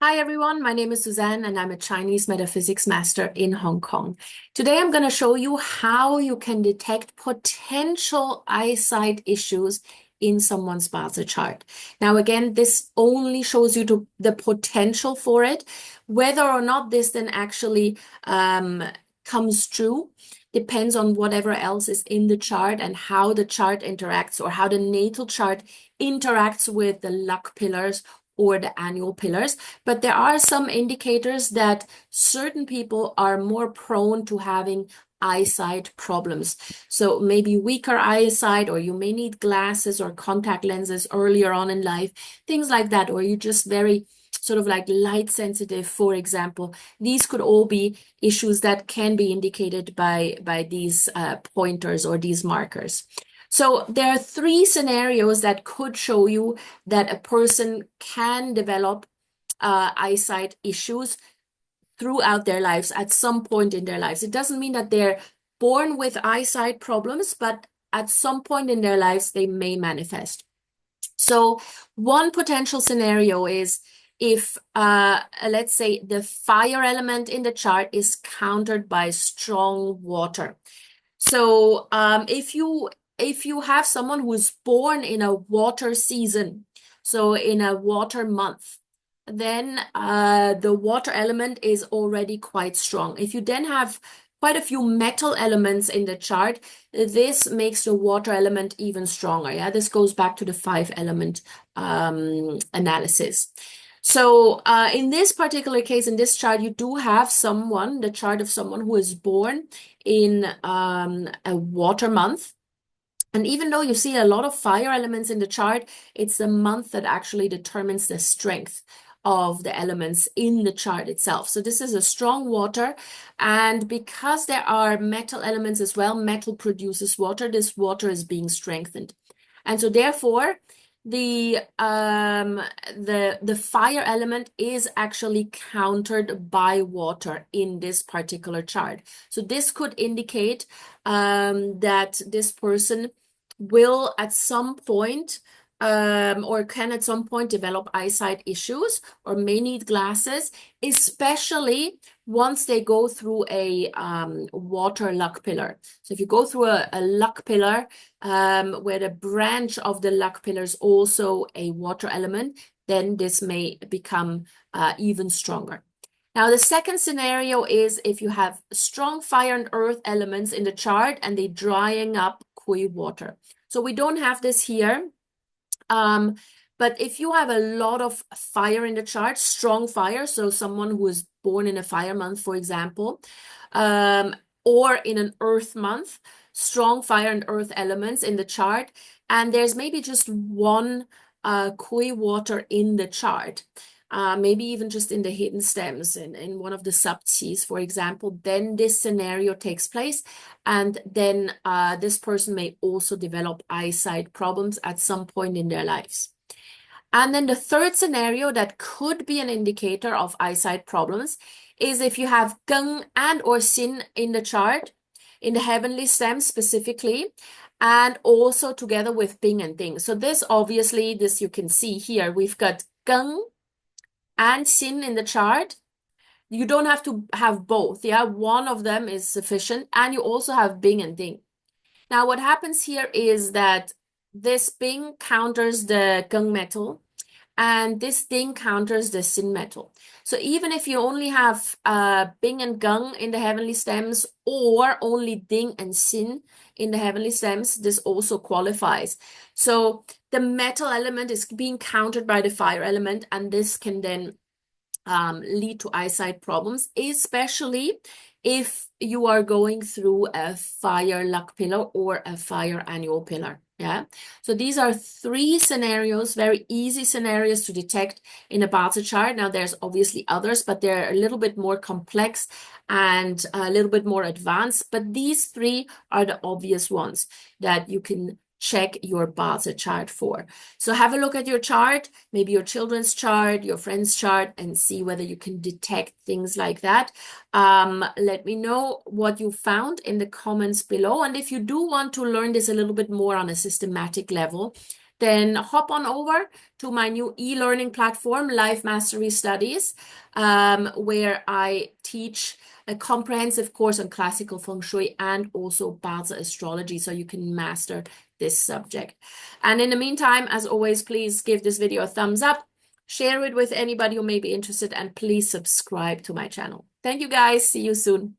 Hi everyone, my name is Suzanne and I'm a Chinese metaphysics master in Hong Kong. Today I'm going to show you how you can detect potential eyesight issues in someone's Bazi chart. Now again, this only shows you the potential for it. Whether or not this then actually comes true depends on whatever else is in the chart and how the chart interacts or how the natal chart interacts with the luck pillars or the annual pillars. But there are some indicators that certain people are more prone to having eyesight problems. So maybe weaker eyesight, or you may need glasses or contact lenses earlier on in life, things like that, or you're just very sort of like light sensitive, for example. These could all be issues that can be indicated by these pointers or these markers. So there are three scenarios that could show you that a person can develop eyesight issues throughout their lives at some point in their lives. It doesn't mean that they're born with eyesight problems, but at some point in their lives, they may manifest. So one potential scenario is if, let's say, the fire element in the chart is countered by strong water. So if you have someone who's born in a water season, so in a water month, then the water element is already quite strong. If you then have quite a few metal elements in the chart, this makes the water element even stronger. Yeah, this goes back to the 5-element analysis. So in this particular case, in this chart, you do have the chart of someone who is born in a water month. And even though you see a lot of fire elements in the chart, it's the month that actually determines the strength of the elements in the chart itself. So this is a strong water. And because there are metal elements as well, metal produces water, this water is being strengthened. And so therefore, the fire element is actually countered by water in this particular chart. So this could indicate that this person will at some point or can at some point develop eyesight issues or may need glasses, especially once they go through a water luck pillar. So if you go through a luck pillar where the branch of the luck pillar is also a water element, then this may become even stronger. Now, the second scenario is if you have strong fire and earth elements in the chart and they're drying up kui water. So we don't have this here. But if you have a lot of fire in the chart, strong fire, so someone who is born in a fire month, for example, or in an earth month, strong fire and earth elements in the chart, and there's maybe just one kui water in the chart, maybe even just in the hidden stems in one of the subqis, for example, then this scenario takes place. And then this person may also develop eyesight problems at some point in their lives. And then the third scenario that could be an indicator of eyesight problems is if you have Geng and or Xin in the chart, in the heavenly stem specifically, and also together with Bing and Ding. So this obviously, this you can see here, we've got Geng and Xin in the chart. You don't have to have both, yeah? One of them is sufficient, and you also have Bing and Ding. Now, what happens here is that this Bing counters the Geng metal, and this Ding counters the Xin metal. So even if you only have Bing and Geng in the heavenly stems, or only Ding and Xin in the heavenly stems, this also qualifies. So the metal element is being countered by the fire element, and this can then lead to eyesight problems, especially if you are going through a fire luck pillar or a fire annual pillar. Yeah. So these are three scenarios, very easy scenarios to detect in a Bazi chart. Now there's obviously others, but they're a little bit more complex and a little bit more advanced. But these three are the obvious ones that you can check your Bazi chart for. So have a look at your chart, maybe your children's chart, your friend's chart, and see whether you can detect things like that. Let me know what you found in the comments below. And if you do want to learn this a little bit more on a systematic level, then hop on over to my new e-learning platform, Life Mastery Studies, where I teach a comprehensive course on classical feng shui and also Bazi astrology, so you can master this subject. And in the meantime, as always, please give this video a thumbs up, share it with anybody who may be interested, and please subscribe to my channel. Thank you guys. See you soon.